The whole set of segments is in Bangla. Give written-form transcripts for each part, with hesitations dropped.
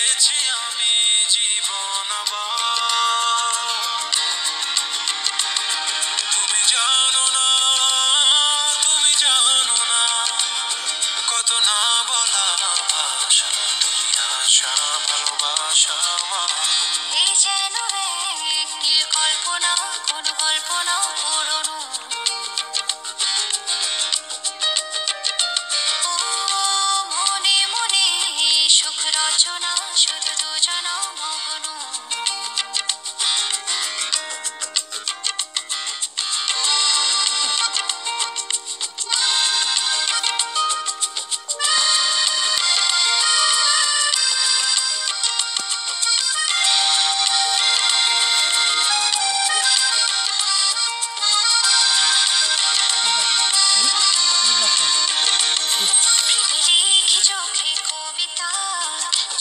পেয়েছি আমি জীবন আবার। তুমি জানো না, তুমি জানো না, কত না বলা ভাষা, তুমি আশা ভালোবাসা আমার। এই যেন এক নীল কল্পনা, কোন গল্প না পুরনো। ও মনে মনে সুখ রচনা, শুধু দুজনা মগ্ন। প্রেমে লিখি চোখে কবিতা,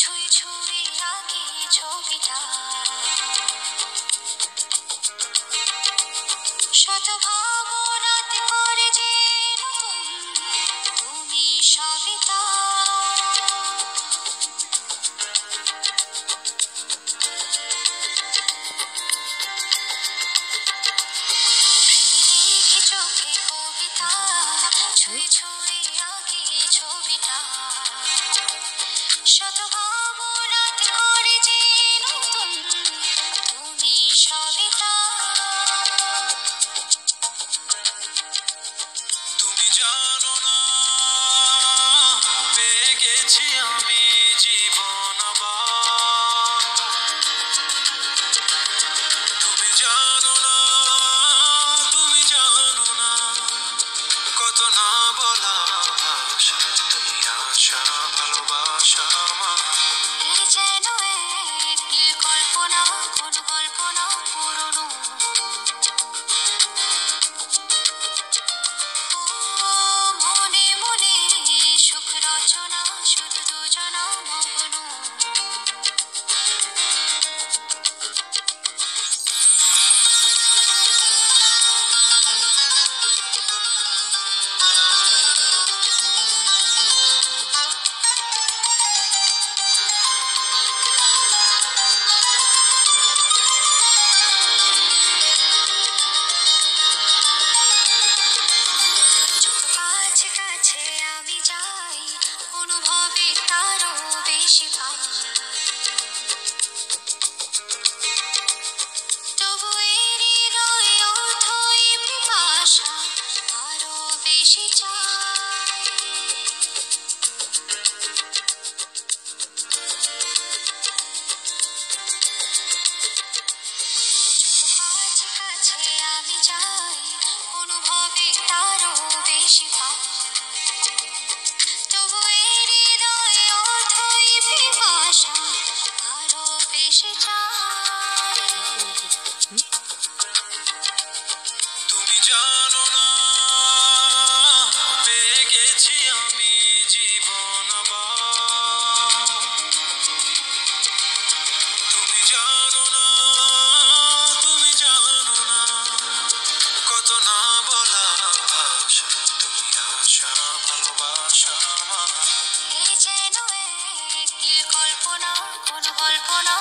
ছুঁয়ে ছুঁয়ে আঁকি ছবিটা। শত ভাবনাতে করে যে নতুন তুমি সবিতা। প্রেমে লিখি চোখে কবিতা, ছুঁয়ে ছুঁয়ে আঁকি ছবিটা। শত ভাবনাতে করে যে নতুন তুমি সবিতা। তুমি জানো না, পেয়ে গেছি আমি জীবন আবার। তুমি জানো না, তুমি জানো না, কত না বলা ভাষা, তুমি আশা ভালোবাসা আমার। এই যেন এক নীল কল্পনা, কোন গল্প না পুরনো। ও মনে মনে সুখ রচনা, শুধু দুজনা মগ্ন। যত কাছে কাছে আমি যাই, অনুভবে তারও বেশি পাই। তবু এই হৃদয় অথই পিপাসা আরো বেশি চাই। যত কাছে কাছে আমি যাই, অনুভবে তারও বেশি পাই। তবু এই হৃদয় অথই পিপাসা আরো বেশি চাই। তুমি জানো না, পেয়ে গেছি আমি জীবন আবার। তুমি জানো না, তুমি জানো না, কত না বলা ভাষা, তুমি আশা ভালোবাসা আমার। এই যেন এক নীল কল্পনা, কোন গল্প না